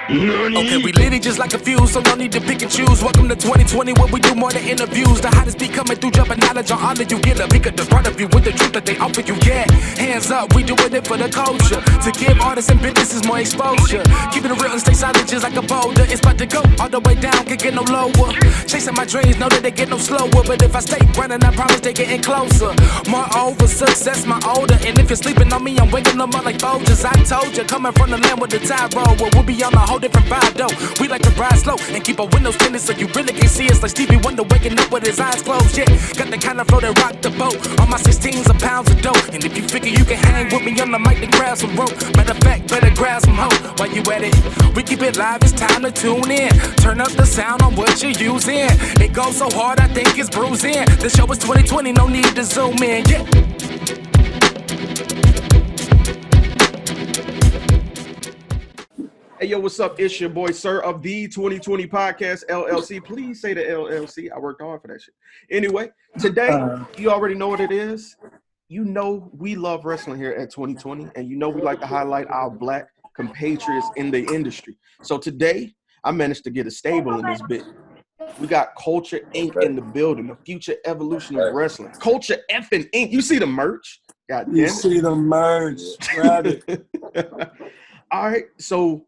Okay, we lit it just like a fuse, so no need to pick and choose. Welcome to 2020, where we do more than interviews. The hottest be coming through, jumping knowledge on all of you. Get a peek at the front of you with the truth that they offer you. Yeah, hands up, we doing it for the culture. To give artists and businesses more exposure. Keeping it real and stay solid just like a boulder. It's about to go all the way down, can't get no lower. Chasing my dreams, know that they get no slower. But if I stay running, I promise they getting closer. Moreover, success my older. And if you're sleeping on me, I'm waking them up like Folgers. I told you, coming from the land with the tide roll. Well, we'll be on a whole different vibe though. We like to ride slow and keep our windows tinted so you really can see us like Stevie Wonder waking up with his eyes closed. Yeah, got the kind of flow that rock the boat. On my 16s of pounds of dope. And if you figure you can hang with me on the mic, then grab some rope. Matter of fact, better grab some hope. While you at it, we keep it live, it's time to tune in. Turn up the sound on what you're using. It goes so hard, I think it's bruising. The show is 2020, no need to zoom in. Yeah. Hey, yo, what's up? It's your boy, Sirr of the 2020 Podcast, LLC. Please say the LLC. I worked hard for that shit. Anyway, today, you already know what it is. You know we love wrestling here at 2020, and you know we like to highlight our black compatriots in the industry. So today, I managed to get a stable in this bit. We got Culture Inc. in the building, the future evolution of wrestling. Culture effing Inc. You see the merch? God damn it. You see the merch. Grab it. All right, so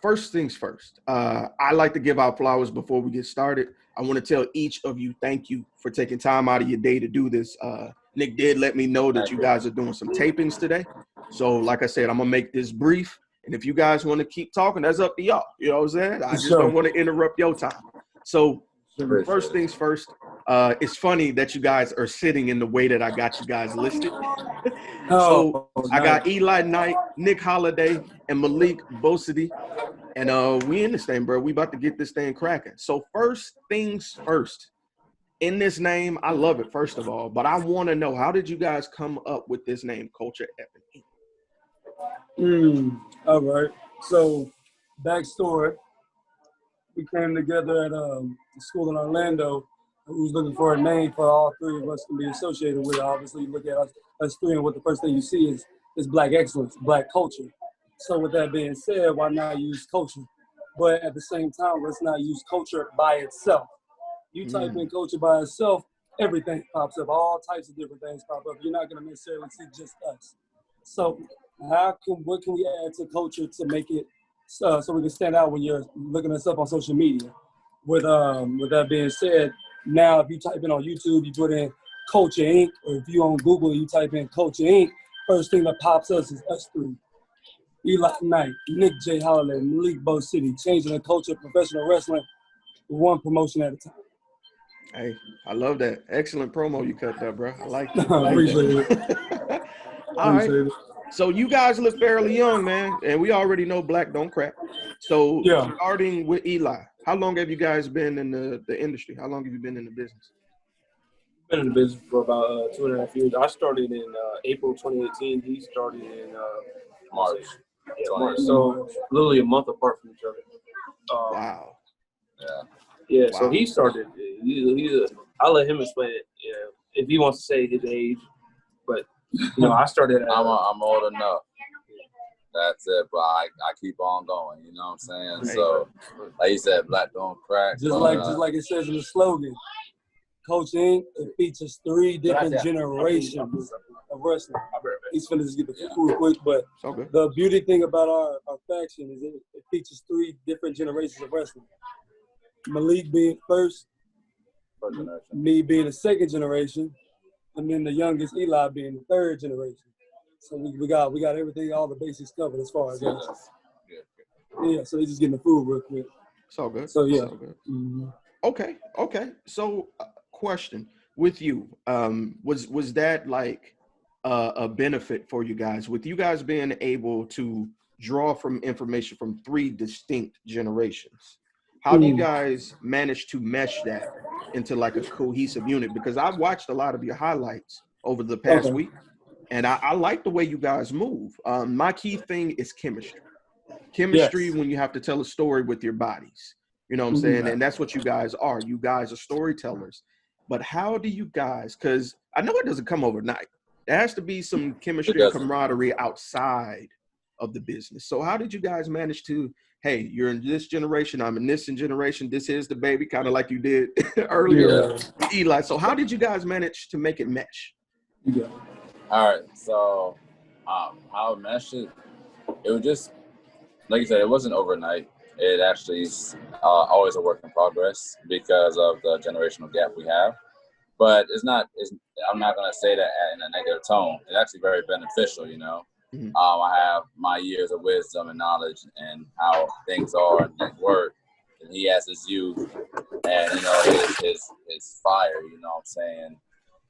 first things first. I like to give out flowers before we get started. I want to tell each of you thank you for taking time out of your day to do this. Nick did let me know that you guys are doing some tapings today. So like I said, I'm going to make this brief. And if you guys want to keep talking, that's up to y'all. You know what I'm saying? I just don't want to interrupt your time. So first things first, it's funny that you guys are sitting in the way that I got you guys listed. So I got Eli Knight, Nick Holiday, and Malik Bosede. And we in this thing, bro. We about to get this thing cracking. So first things first. In this name, I love it, first of all. But I want to know, how did you guys come up with this name, Culture Effing Inc.? All right. So, backstory. We came together at a school in Orlando. We was looking for a name for all three of us to be associated with. Obviously, you look at us three, and what the first thing you see is black excellence, black culture. So with that being said, why not use culture? But at the same time, let's not use culture by itself. You type in culture by itself, everything pops up. All types of different things pop up. You're not going to necessarily see just us. So what can we add to culture to make it so we can stand out when you're looking us up on social media? With that being said, now if you type in on YouTube, you put in Culture Inc., or if you on Google, you type in Culture Inc., first thing that pops up is us three. Eli Knight, Nick J. Holiday, Malik Bosede, changing the culture of professional wrestling one promotion at a time. Hey, I love that. Excellent promo you cut there, bro. I like that. I appreciate it. All right. So you guys look fairly young, man, and we already know black don't crack. So starting with Eli, how long have you guys been in the industry? How long have you been in the business? Been in the business for about 2.5 years. I started in April 2018. He started in March. Yeah, March. So literally a month apart from each other. Wow. Yeah. Wow. So he started. I'll let him explain it. Yeah, if he wants to say his age, but I started. I'm old enough. That's it, but I keep on going. You know what I'm saying? So, like you said, black don't crack. Just like it says in the slogan, Culture Inc. It features 3 different generations of wrestling. He's finna just get the food quick, but the beauty thing about our faction is it features 3 different generations of wrestling. Malik being first me being the second generation, and then the youngest Eli being the 3rd generation. So we got everything, all the basics covered as far as that. Yeah, so he's just getting the food real quick. It's all good. So yeah. All good. Okay. So question with you, was that like a benefit for you guys, with you guys being able to draw from information from 3 distinct generations? How do you guys manage to mesh that into like a cohesive unit? Because I've watched a lot of your highlights over the past week, and I like the way you guys move. My key thing is chemistry. Chemistry when you have to tell a story with your bodies. You know what I'm saying? And that's what you guys are. You guys are storytellers. But how do you guys, because I know it doesn't come overnight. There has to be some chemistry and camaraderie outside of the business. So how did you guys manage to, hey, you're in this generation, I'm in this generation, this is the baby, kind of like you did earlier with Eli. So how did you guys manage to make it mesh? Yeah. All right, so how it meshed it was just, like you said, it wasn't overnight. It actually is always a work in progress because of the generational gap we have. But I'm not going to say that in a negative tone. It's actually very beneficial, you know. Mm-hmm. I have my years of wisdom and knowledge and how things are and work. And he has his youth and, you know, his fire, you know what I'm saying?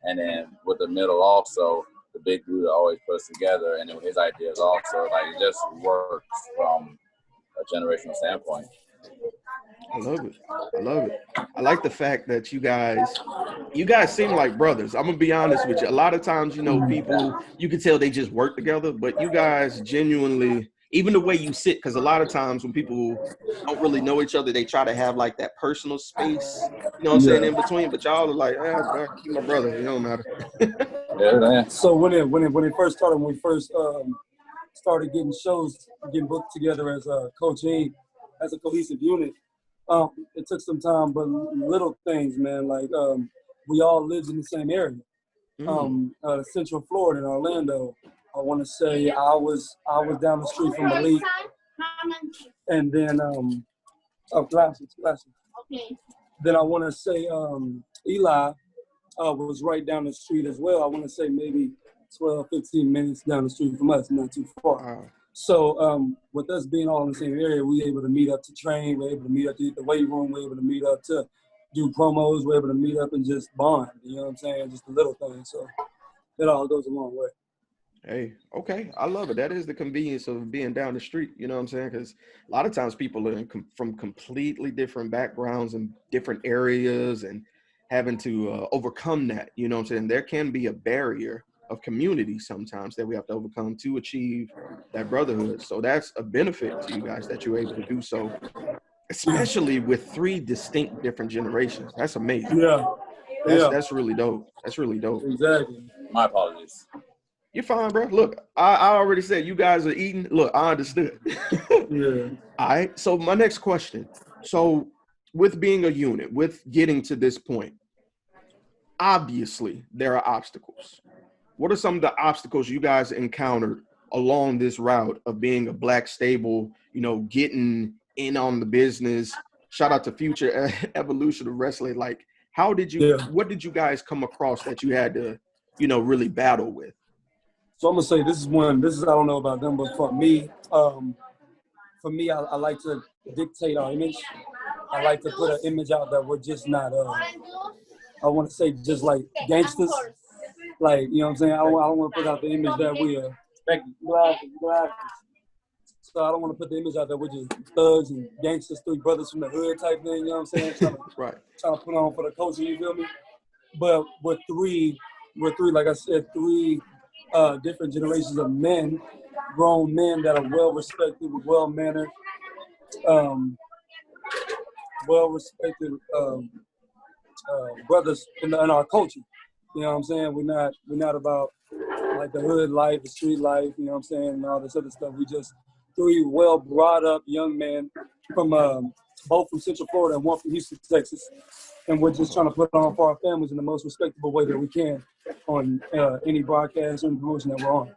And then with the middle also, the big glue that always puts together, and then his ideas also, like, it just works from a generational standpoint. I love it. I love it. I like the fact that you guys seem like brothers. I'm gonna be honest with you. A lot of times, you know, people, you can tell they just work together, but you guys genuinely, even the way you sit, because a lot of times when people don't really know each other, they try to have like that personal space, you know what I'm saying, in between. But y'all are like, bro, you my brother. It don't matter. So when it first started, when we first started getting shows, getting booked together as a coaching, as a cohesive unit, it took some time, but little things, man. Like we all lived in the same area, Central Florida in Orlando. I want to say I was down the street from Malik, and then glasses. Okay. Then I want to say Eli was right down the street as well. I want to say maybe 12, 15 minutes down the street from us, not too far. Wow. So with us being all in the same area, we were able to meet up to train. We were able to meet up to eat the weight room. We were able to meet up to do promos. We were able to meet up and just bond. You know what I'm saying? Just the little things. So it all goes a long way. Hey, okay. I love it. That is the convenience of being down the street. You know what I'm saying? Because a lot of times people are from completely different backgrounds and different areas and having to overcome that. You know what I'm saying? There can be a barrier of community sometimes that we have to overcome to achieve that brotherhood. So that's a benefit to you guys that you're able to do so, especially with 3 distinct different generations. That's amazing. That's really dope. That's really dope. Exactly. My apologies. You're fine, bro. Look, I already said you guys are eating. Look, I understood. Yeah. All right. So my next question. So with being a unit, with getting to this point, obviously there are obstacles. What are some of the obstacles you guys encountered along this route of being a Black stable, you know, getting in on the business? Shout out to future evolution of wrestling. Like, what did you guys come across that you had to, you know, really battle with? So I'm gonna say this is I don't know about them, but for me, I like to dictate our image. I like to put an image out that we're just not I want to say just like gangsters. Like, you know what I'm saying? I don't want to put out the image that we are glasses. So I don't want to put the image out that we're just thugs and gangsters, 3 brothers from the hood type thing, you know what I'm saying? Trying to put on for the culture, you feel me? But we're three, like I said, 3 different generations of men, grown men that are well-respected, well-mannered, brothers in our culture. You know what I'm saying? We're not about like the hood life, the street life, you know what I'm saying, and all this other stuff. We just 3 well brought up young men from both from Central Florida and 1 from Houston, Texas. And we're just trying to put on for our families in the most respectable way that we can on any broadcast or promotion that we're on.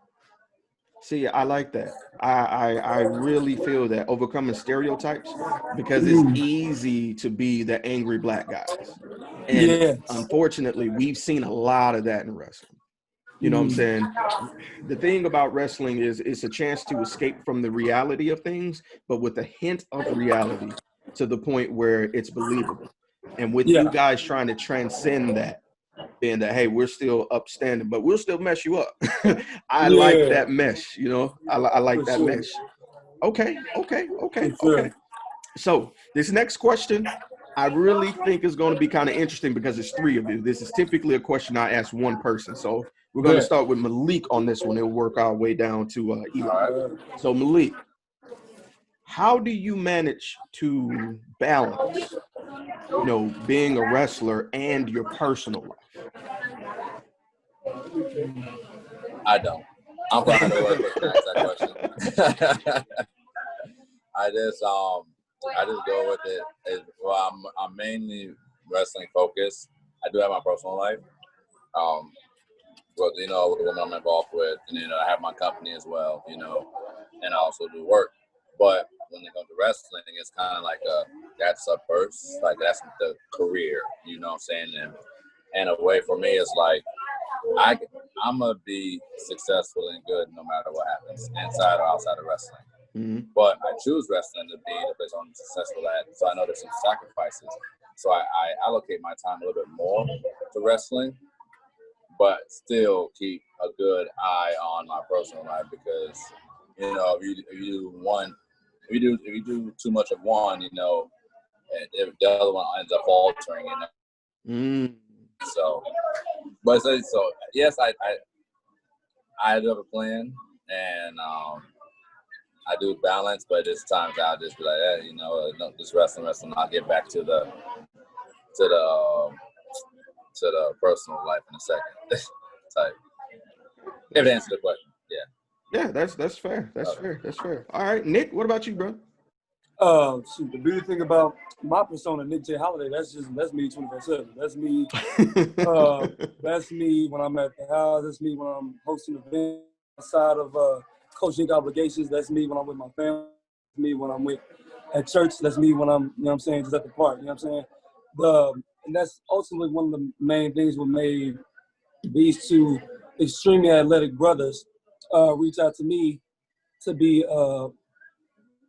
See, I like that. I really feel that overcoming stereotypes, because it's easy to be the angry Black guys. And unfortunately, we've seen a lot of that in wrestling. You know what I'm saying? The thing about wrestling is it's a chance to escape from the reality of things, but with a hint of reality to the point where it's believable. And with you guys trying to transcend that, being that, hey, we're still upstanding, but we'll still mess you up. I like that mesh, you know? I like that mesh. Okay. So this next question, I really think is going to be kind of interesting because it's 3 of you. This is typically a question I ask 1 person. So we're going to start with Malik on this one. It'll work our way down to Eli. So Malik, how do you manage to balance, you know, being a wrestler and your personal life? I don't. I'm glad to ask that question. I just go with it. Well, I'm mainly wrestling focused. I do have my personal life. But with the woman I'm involved with, and I have my company as well, and I also do work. But when it comes to wrestling, it's kind of like that's up first, like that's the career, you know what I'm saying? And a way for me is like I'm gonna be successful and good no matter what happens, inside or outside of wrestling. Mm-hmm. But I choose wrestling to be the place I'm successful at, so I know there's some sacrifices. So I allocate my time a little bit more to wrestling, but still keep a good eye on my personal life because if you do too much of one, if the other one ends up faltering, Mm. So yes, I do have a plan, and I do balance, but there's times I'll just be like, just wrestling. I'll get back to the personal life in a second. Type. If it answers the question, yeah. Yeah, that's fair. That's fair. All right, Nick, what about you, bro? The beauty thing about my persona, Nick J. Holiday, that's me 24/7. That's me. That's me when I'm at the house. That's me when I'm hosting events outside of coaching obligations. That's me when I'm with my family. That's me when I'm at church. That's me when I'm, just at the park. You know what I'm saying? And that's ultimately one of the main things what made these two extremely athletic brothers reach out to me to be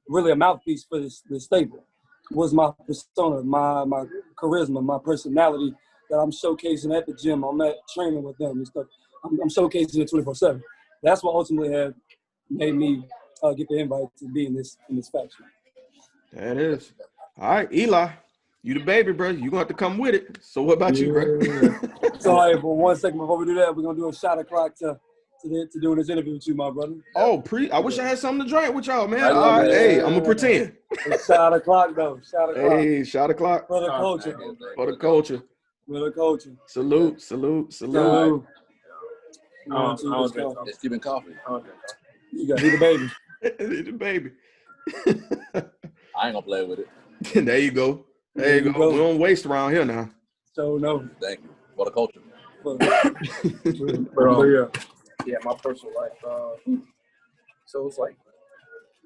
really a mouthpiece for this stable. Was my persona, my charisma, my personality that I'm showcasing at the gym. I'm at training with them and stuff. I'm showcasing it 24/7. That's what ultimately had made me get the invite to be in this faction. That is. All right, Eli, you the baby, bro. You gonna have to come with it. So what about you, bro? So, but 1 second before we do that, we're gonna do a shot o'clock to doing this interview with you, my brother. Oh, I wish I had something to drink with y'all, man. All right, hey, I'm gonna pretend. It's shot o'clock though. Shot o'clock. Hey, shot o'clock. For the culture. For the culture. For the culture. Salute. It's keeping coffee. You got the baby. The baby. I ain't gonna play with it. There you go. There you go. We don't waste around here now. So no. Thank you for the culture. Yeah, my personal life. So it's like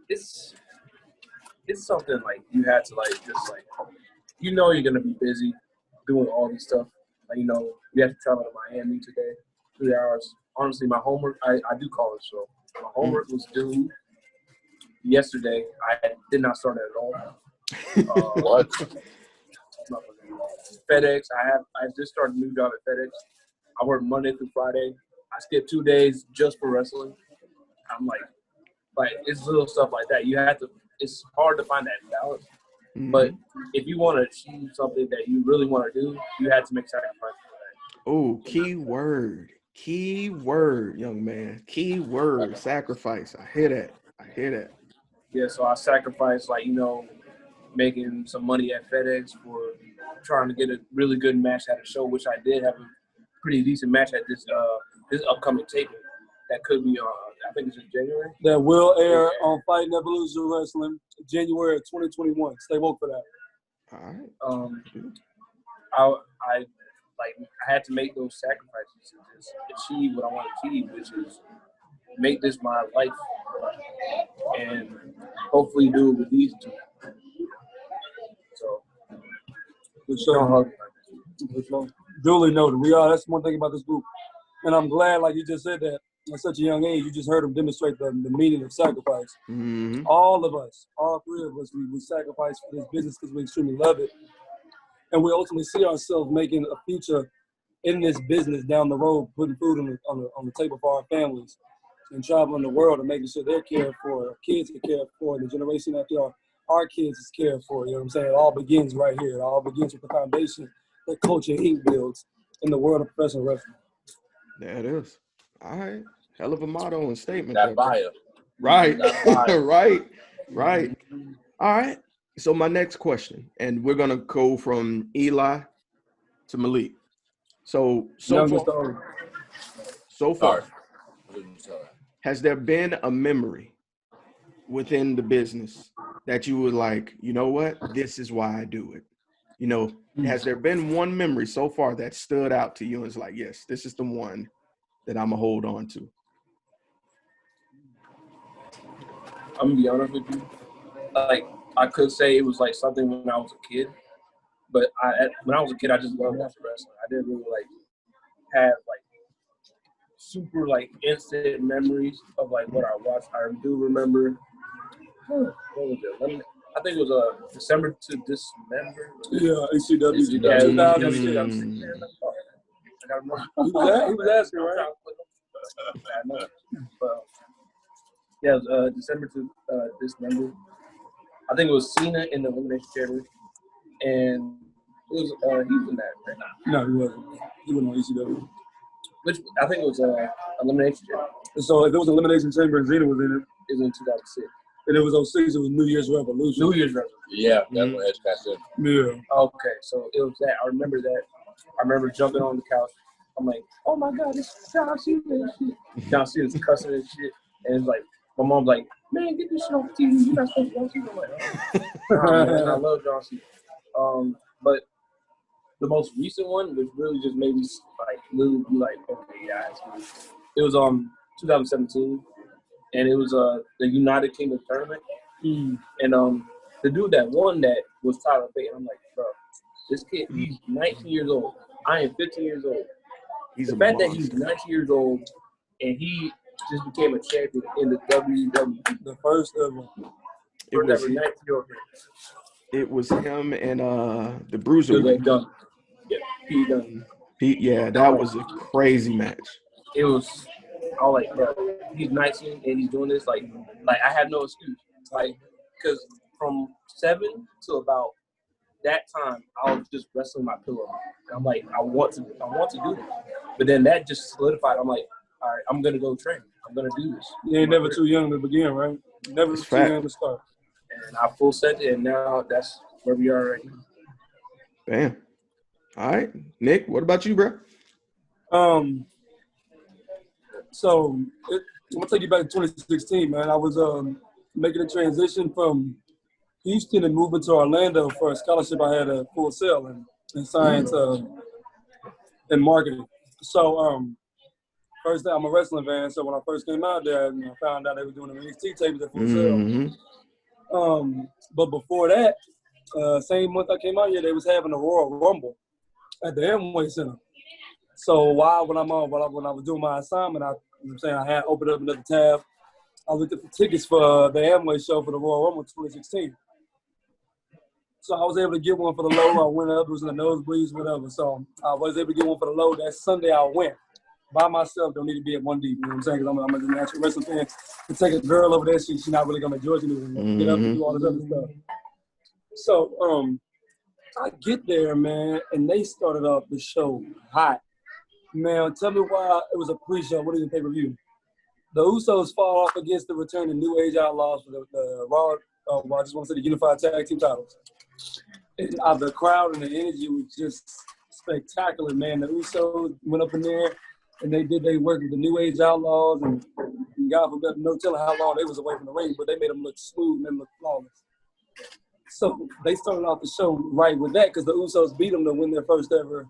it's something like you had to you're gonna be busy doing all this stuff. We have to travel to Miami today, 3 hours. Honestly, my homework, I do college, so my homework was due yesterday. I did not start it at all. What? FedEx. I just started a new job at FedEx. I work Monday through Friday. I skipped 2 days just for wrestling. I'm like it's little stuff like that. It's hard to find that balance. Mm-hmm. But if you want to achieve something that you really want to do, you had to make sacrifices for that. Oh, key word, young man. Key word, sacrifice. I hear that. Yeah, so I sacrificed, making some money at FedEx for trying to get a really good match at a show, which I did have a pretty decent match at this upcoming taping. That could be I think it's in January. That will air on Fight and Evolution Wrestling, January of 2021. Stay woke for that. All right. I had to make those sacrifices to just achieve what I want to achieve, which is make this my life, and hopefully do it with these two. So, good show. Duly noted. That's one thing about this group, and I'm glad, like you just said, that at such a young age, you just heard them demonstrate the meaning of sacrifice. Mm-hmm. All of us, all three of us, we sacrifice for this business because we extremely love it. And we ultimately see ourselves making a future in this business down the road, putting food on the table for our families and traveling the world and making sure they're cared for, our kids are cared for, and the generation after our kids is cared for. You know what I'm saying? It all begins right here. It all begins with the foundation that Culture Inc. builds in the world of professional wrestling. There it is. All right. Hell of a motto and statement. That bio. Right. Right. All right. So my next question, and we're going to go from Eli to Malik. So far, has there been a memory within the business that you were like, you know what, this is why I do it? You know, has there been one memory so far that stood out to you and is like, yes, this is the one that I'm gonna hold on to? I'm gonna be honest with you. Like, I could say it was like something when I was a kid, but when I was a kid, I just loved watching wrestling. I didn't really like have like super like instant memories of like what I watched. I do remember. What was it? I think it was December to Dismember. Yeah, ECW. Yeah, 2006. I gotta remember. He was asking, right? But, yeah, it was, December to Dismember. I think it was Cena in the Elimination Chamber, and it was he was in that right now. No, he wasn't. He wasn't on ECW. Which I think it was Elimination Chamber. So if it was Elimination Chamber and Xena was in it, It was in 2006. and it was 06, it was New Year's Revolution. New Year's Revolution. Yeah, that's what Edge passed in. Yeah. Okay, so it was that. I remember that. I remember jumping on the couch. I'm like, oh my God, it's John Cena and shit. John Cena's cussing and shit. And it's like, my mom's like, man, get this shit off TV. You're not supposed to watch it. I'm like, oh, man, I love John Cena. But the most recent one, which really just made me like literally be like, okay, yeah, it's good. It was 2017, and it was the United Kingdom tournament. And the dude that won that was Tyler Bate. I'm like, bro, this kid, he's 19 years old. I am 15 years old. The fact that he's 19 years old and he just became a champion in the WWE. The first ever. It was him and the Bruiser. Dunn. Yeah, Pete Dunn. Yeah, that was a crazy match. It was, I was like, bro, he's 19 and he's doing this. Like I have no excuse. Like, because from 7 to about that time, I was just wrestling my pillow. And I'm like, I want to do this. But then that just solidified. I'm like, all right, I'm gonna go train. I'm gonna do this. You ain't never too young to begin, right? Never too young to start. And I full set it, and now that's where we are right now. Bam. All right, Nick, what about you, bro? So I'm gonna take you back to 2016, man. I was making a transition from Houston and moving to Orlando for a scholarship I had at Full Sail in science and marketing. So first day, I'm a wrestling fan, so when I first came out there, I found out they were doing the NXT tapes at Full Sail. But before that, same month I came out here, they was having a Royal Rumble at the Amway Center. So when I was doing my assignment, I had opened up another tab. I looked at the tickets for the Amway show for the Royal Rumble 2016. So I was able to get one for the low. I went up, it was in the nosebleeds, whatever. So I was able to get one for the low. That Sunday I went. By myself, don't need to be at one deep. You know what I'm saying? Because I'm a natural wrestling fan. To take a girl over there, she's not really going to enjoy it. Get up and do all this other stuff. So I get there, man, and they started off the show hot. Man, tell me why it was a pre-show. What is the pay-per-view? The Usos fall off against the returning New Age Outlaws for the Raw. I just want to say the Unified Tag Team titles. And, the crowd and the energy was just spectacular, man. The Usos went up in there and they did their work with the New Age Outlaws, and God forbid, no telling how long they was away from the ring, but they made them look smooth and look flawless. So they started off the show right with that because the Usos beat them to win their first ever.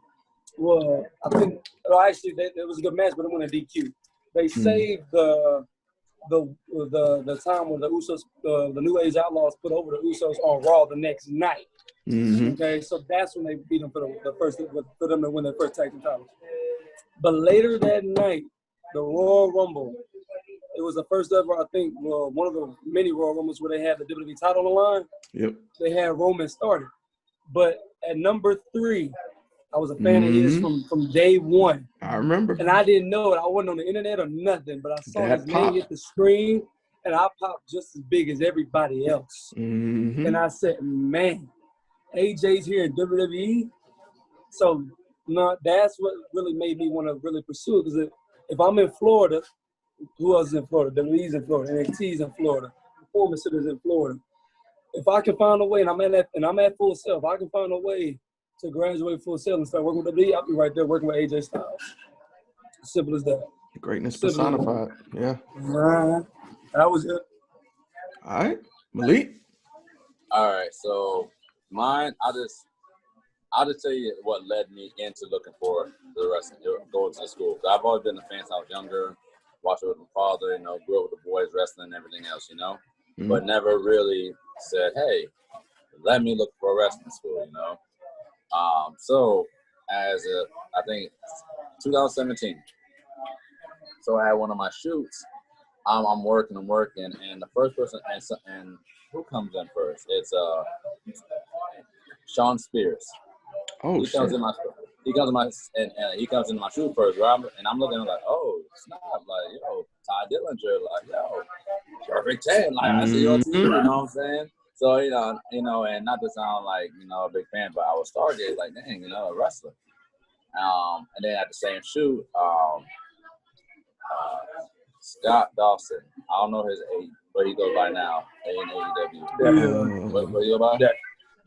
Well, I think it was a good match, but it went a DQ. They saved the time when the Usos, the New Age Outlaws, put over the Usos on Raw the next night. Okay, so that's when they beat them for them to win their first tag team titles. But later that night, the Royal Rumble, it was the first ever, I think, one of the many Royal Rumbles where they had the WWE title on the line. Yep. They had Roman started. But at number 3, I was a fan of his from day one. I remember. And I didn't know it. I wasn't on the internet or nothing, but I saw his name hit the screen, and I popped just as big as everybody else. And I said, man, AJ's here in WWE. So that's what really made me want to really pursue it. Because if I'm in Florida, who else is in Florida? WWE's in Florida, NXT's in Florida, Performance Center's in Florida. If I can find a way, and I'm at Full Sail, if I can find a way to graduate Full Sail and start working with WWE, I'll be right there working with AJ Styles. Simple as that. Greatness Sibling. personified. Yeah. That was it. All right, Malik. All right, so mine, I'll just tell you what led me into looking for the rest of going to the school. I've always been a fan since I was younger, watched it with my father, grew up with the boys wrestling and everything else, Mhm. but never really said, hey, let me look for a wrestling school, So I think 2017, so I had one of my shoots. I'm working, and the first person, and who comes in first? It's Sean Spears. Oh, He comes shit. in my he comes into my shoot first, right? And I'm looking like, oh snap, like yo, Ty Dillinger, like yo, perfect 10, like I see you on TV, you know what I'm saying? So and not to sound like a big fan, but I was Stargate, like dang, a wrestler. And then at the same shoot, Scott Dawson, I don't know his age, but he goes by now in AEW. What do you go by?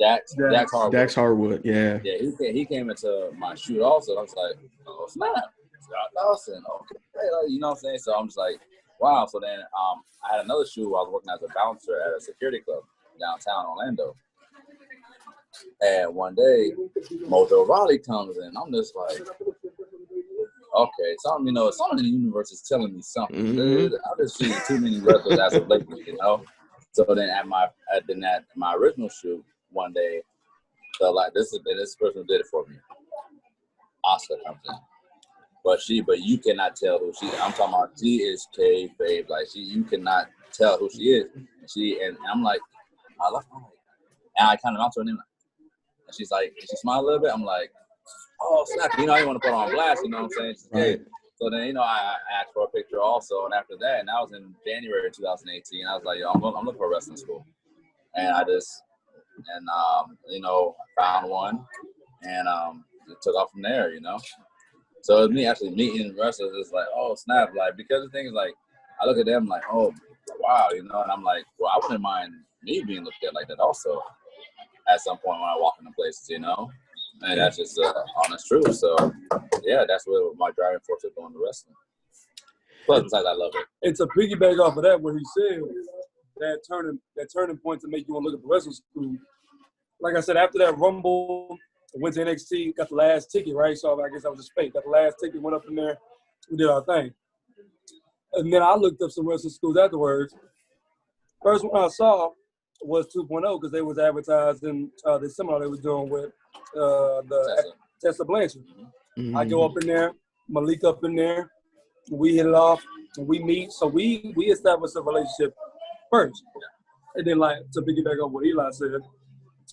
Dax Harwood. Dax Harwood, yeah. Yeah, he came into my shoot also. I was like, oh snap, Scott Dawson. Okay, you know what I'm saying? So I'm just like, wow. So then I had another shoot where I was working as a bouncer at a security club downtown Orlando. And one day, Mojo Rawley comes in. I'm just like, okay, something in the universe is telling me something. Dude, I've just seen too many wrestlers as of lately, So then at my original shoot one day, so like this person did it for me. Oscar comes in, but you cannot tell who she is. I'm talking about she is kayfabe, like you cannot tell who she is. And I'm like, I love her, and I kind of answer her name, and she's like, and she smiled a little bit. I'm like, oh snap, I didn't want to put her on blast, you know what I'm saying? Right. So then I asked for a picture also, and after that, and that was in January 2018. I was like, yo, I'm looking for a wrestling school, and I just. And found one, and it took off from there, So it's me actually meeting wrestlers is like, oh snap, like because the thing is like, I look at them like, oh wow, and I'm like, well, I wouldn't mind me being looked at like that also, at some point when I walk into places, and that's just honest truth. So yeah, that's what my driving force is going to wrestling. Plus, besides, I love it. It's a piggyback off of that what he said. That turning point to make you want to look at the wrestling school. Like I said, after that Rumble, I went to NXT, got the last ticket, right? So I guess I was just fake. Got the last ticket, went up in there, we did our thing. And then I looked up some wrestling schools afterwards. First one I saw was 2.0 because they was advertising the seminar they was doing with Tessa Blanchard. Mm-hmm. I go up in there, Malik up in there, we hit it off, we meet. So we established a relationship first. And then, like, to piggyback on what Eli said,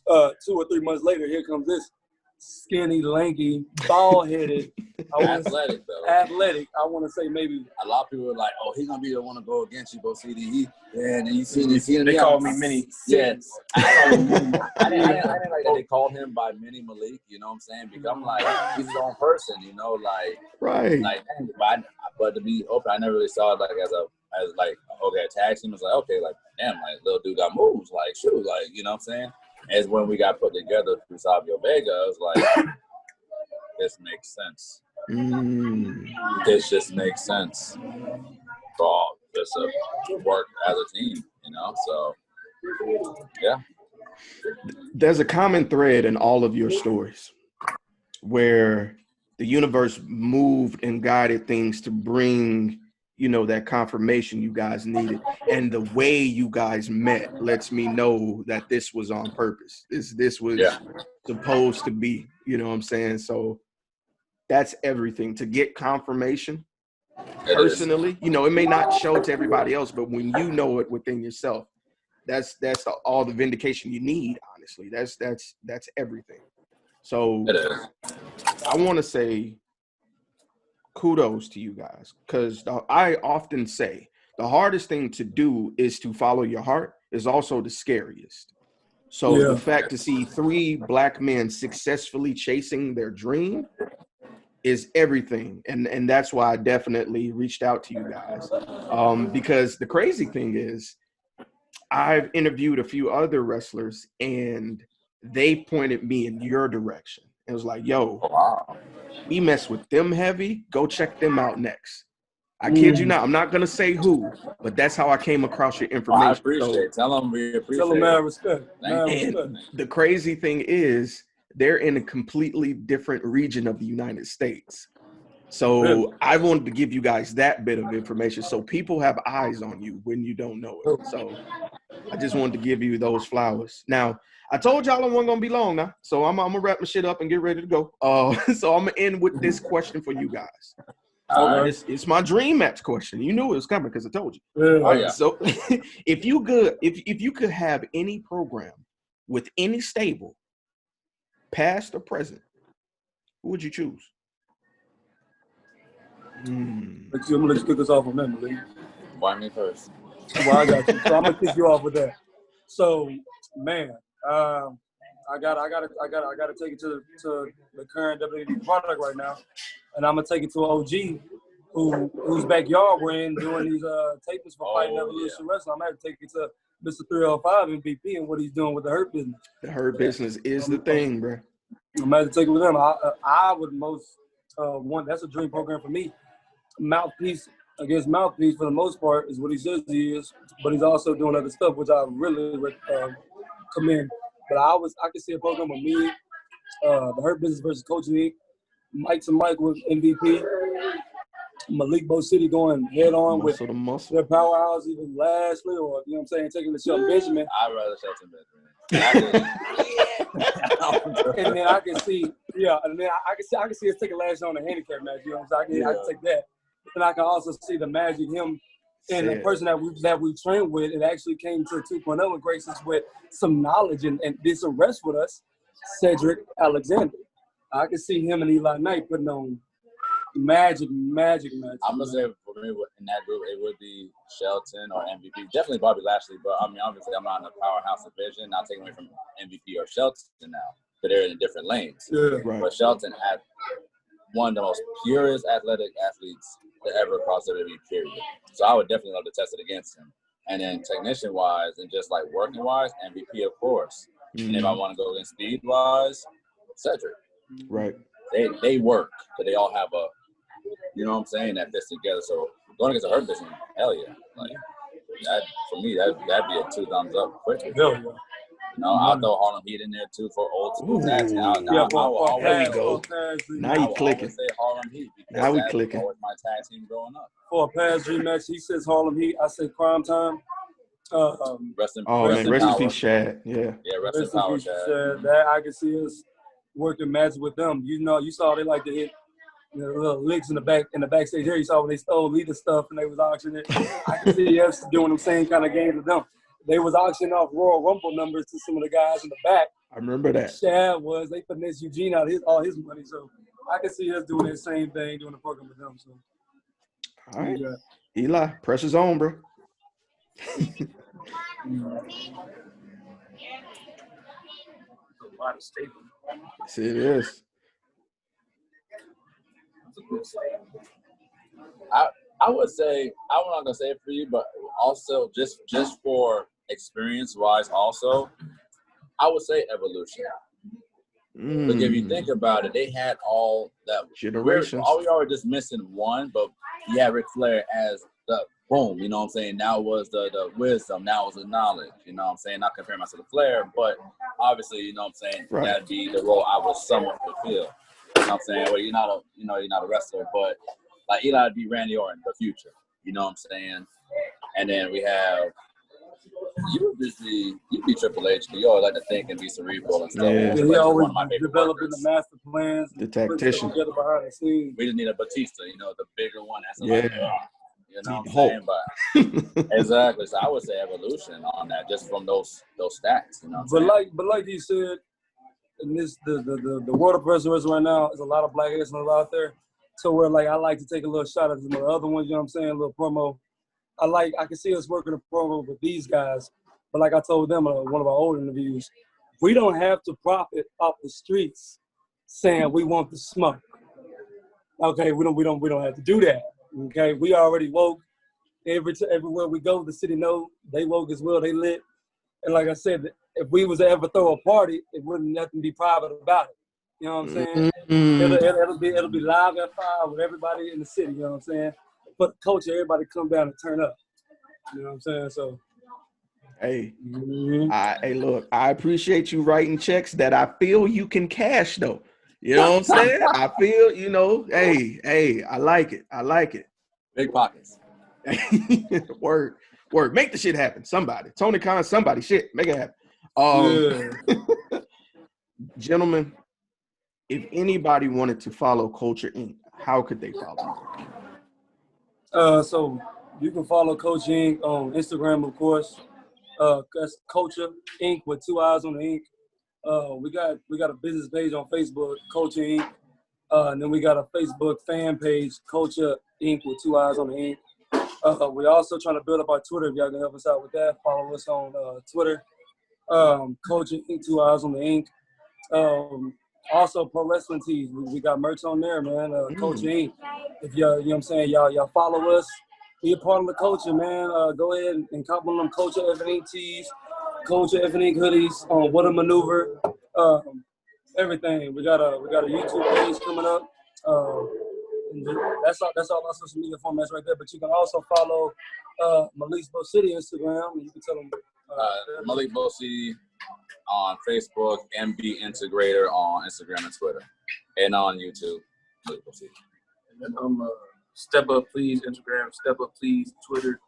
2 or 3 months later, here comes this skinny, lanky, bald-headed. Athletic, though. Athletic. I want to say maybe. A lot of people are like, oh, he's going to be the one to go against you, Bosede. And you see him. They call me Mini. Yes. I didn't like that they called him by Mini Malik, you know what I'm saying? Because I'm like, he's his own person, like. Right. Like, but to be open, I never really saw it like as like, okay, a tag team was like, okay, like, damn, like, little dude got moves, like, shoot, like, you know what I'm saying? As when we got put together through Savio Vega, I was like, this makes sense. This just makes sense for all this to work as a team, so, yeah. There's a common thread in all of your stories where the universe moved and guided things to bring that confirmation you guys needed, and the way you guys met lets me know that this was on purpose. This was supposed to be, you know what I'm saying? So that's everything. To get confirmation personally, it may not show to everybody else, but when you know it within yourself, that's all the vindication you need. Honestly, that's everything. So I want to say kudos to you guys, because I often say the hardest thing to do is to follow your heart is also the scariest. So the fact to see 3 Black men successfully chasing their dream is everything. And that's why I definitely reached out to you guys. Because the crazy thing is I've interviewed a few other wrestlers and they pointed me in your direction. It was like, yo, we mess with them heavy. Go check them out next. I kid you not. I'm not gonna say who, but that's how I came across your information. I appreciate it. Tell them we appreciate Tell them it. mad respect. Mad And respect. the crazy thing is, they're in a completely different region of the United States. So Really? I wanted to give you guys that bit of information so people have eyes on you when you don't know it. So I just wanted to give you those flowers. Now, I told y'all I wasn't gonna be long now, so I'm gonna wrap my shit up and get ready to go. So I'm gonna end with this question for you guys. It's my dream match question. You knew it was coming because I told you. Yeah. Oh, yeah. So if you could have any program with any stable, past or present, who would you choose? I'm gonna let you kick us off on that, Malik. Why me first? Well, I got you. So I'm gonna kick you off with that. So, man, I gotta take it to the current WWE product right now, and I'm gonna take it to an OG whose backyard we're in doing these tapings for Fighting Evolution Wrestling. I'm gonna have to take it to Mr. 305 MVP and what he's doing with the Hurt Business. The Hurt Business is the thing, bro. I'm gonna have to take it with him. I would most want. That's a dream program for me. Mouthpiece against mouthpiece for the most part is what he says he is, but he's also doing other stuff which I really commend. But I can see a program with me, the Hurt Business versus Coach League, Mike to Mike with MVP, Malik Bosede going head on with their powerhouse, even Lashley, or you know what I'm saying, taking the Shelton Benjamin. I'd rather Shelton Benjamin. And then I can see, I can see us taking Lashley on a handicap match. You know what I'm saying? I can take that. And I can also see the magic him and the person that we trained with. It actually came to 2.0 and graces us with some knowledge and did some rest with us. Cedric Alexander. I can see him and Eli Knight putting on magic. I'm gonna say for me in that group it would be Shelton or MVP. Definitely Bobby Lashley, but I mean obviously I'm not in the powerhouse division. Not taking away from MVP or Shelton now, but they're in different lanes. Yeah. Right. But Shelton had one of the most purest athletic athletes to ever cross WWE, period. So I would definitely love to test it against him. And then technician-wise and just like working-wise, MVP, of course. Mm-hmm. And if I want to go in speed-wise, Cedric. Right. They work, but they all have a, you know what I'm saying, that fits together. So going against a Hurt Business, hell yeah. Like, that, for me, that'd be a 2 thumbs up quickly. Hell yeah. You know, I'll throw Harlem Heat in there too for old school tag team. There we go. Now you clicking. Say Harlem Heat Now we clicking. That was my tag team growing up. For a past dream match, he says Harlem Heat. I say Crime Time. Rest in peace, Shad. Yeah. Yeah, rest in power, Shad. That I can see us working magic with them. You know, you saw they like to hit little licks in the backstage area. You saw when they stole leader stuff and they was auctioning it. I can see us doing the same kind of games with them. They was auctioning off Royal Rumble numbers to some of the guys in the back. I remember that. Shad was. They finessed Eugene out of all his money. So I can see us doing that same thing, doing the program with them. So. All right. Eli, pressure's on, bro. A lot of stable. Yes, it is. I would say, I'm not gonna say it for you, but also just for experience wise, also, I would say Evolution. Look, if you think about it, they had all that generations. We are just missing one, but you had Ric Flair as the boom. You know what I'm saying? Now was the wisdom. Now was the knowledge. You know what I'm saying? Not comparing myself to Flair, but obviously, you know what I'm saying. Right. That'd be the role I would somewhat fulfill. You know what I'm saying? Well, you're not a wrestler, but like Eli would be Randy Orton, the future. You know what I'm saying? And then we have you'd be Triple H, but you always like to think and be cerebral and stuff. Yeah. He always developing the master plans. The tactician. Together behind the scenes. We just need a Batista, the bigger one. That's you know what I'm saying? But exactly. So I would say Evolution on that, just from those stats. You know what I'm saying? But like you said, in this the world of wrestling right now, there's a lot of black wrestlers out there. So where like I like to take a little shot at some of the other ones, you know what I'm saying, a little promo. I can see us working a promo with these guys, but like I told them in one of our old interviews, we don't have to profit off the streets saying we want the smoke. Okay, we don't have to do that. Okay, we already woke. Everywhere we go, the city know they woke as well. They lit, and like I said, if we was to ever throw a party, it wouldn't nothing be private about it. You know what I'm saying? It'll be live at 5 with everybody in the city. You know what I'm saying? for the culture, everybody come down and turn up. You know what I'm saying? So, Hey, mhm. hey, look, I appreciate you writing checks that I feel you can cash though. You know what I'm saying? I feel, hey, I like it. I like it. Big pockets. Word. Make the shit happen. Somebody. Tony Khan, somebody. Shit. Make it happen. Yeah. Gentlemen, if anybody wanted to follow Culture Inc., how could they follow you? So you can follow Coach Inc. on Instagram, of course. That's Culture Inc. with 2 eyes on the ink. We got a business page on Facebook, Culture Inc. And then we got a Facebook fan page, Culture Inc. with 2 eyes on the ink. We're also trying to build up our Twitter. If y'all can help us out with that, follow us on Twitter, Culture Inc. 2 eyes on the ink. Also pro wrestling tees. We got merch on there, man. Culture Inc. If y'all, you know what I'm saying, y'all follow us, be a part of the culture, man. Go ahead and cop one of them Culture F Inc. tees, Culture F Inc. hoodies on What a Maneuver. Everything. We got a YouTube page coming up. And that's all our social media formats right there. But you can also follow Malik's Bosede Instagram. And you can tell them Malik Bosede on Facebook, MB Integrator on Instagram and Twitter, and on YouTube. Malik Bosede. And then Step Up Please Instagram, Step Up Please Twitter,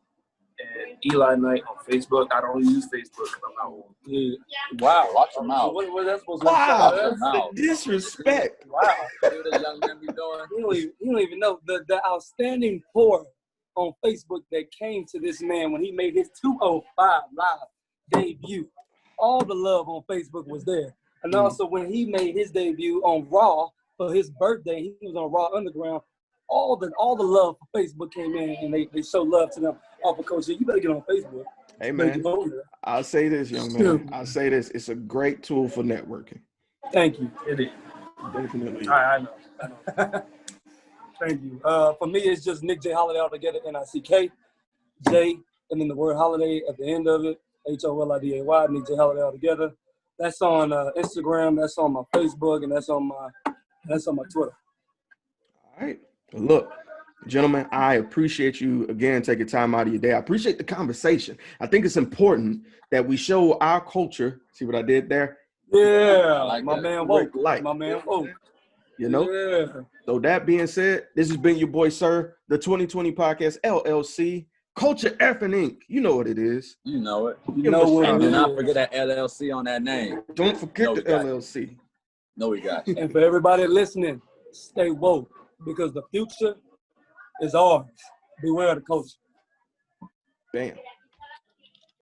and Eli Knight on Facebook. I don't use Facebook because I'm not old. Yeah. Wow, watch your mouth. What that supposed to Wow, Watch your mouth. disrespect. Wow. See what this young man be doing? You don't even know the outstanding pour on Facebook that came to this man when he made his 205 live debut. All the love on Facebook was there. And also when he made his debut on Raw for his birthday, he was on Raw Underground. All the love for Facebook came in and they show love to them off of Coach. You better get on Facebook. Hey, man, I'll say this, young man. I'll say this. It's a great tool for networking. Thank you. It is. Definitely. I know. Thank you. For me, it's just Nick J. Holiday altogether, Nick J, and then the word holiday at the end of it, HOLIDAY, Nick J. Holiday altogether. That's on Instagram, that's on my Facebook, and that's on my Twitter. All right. Well, look, gentlemen, I appreciate you again taking time out of your day. I appreciate the conversation. I think it's important that we show our culture. See what I did there? Yeah, like my that. man woke. Like, My man woke. you know? Yeah. So that being said, this has been your boy, Sirr, the 2020 Podcast, LLC, Culture Effing Inc. You know what it is. You know it. You know what And it do not is. forget that LLC on that name. Don't forget No, the we got LLC. No, we got you. And for everybody listening, stay woke because the future is ours. Beware of the culture. Bam.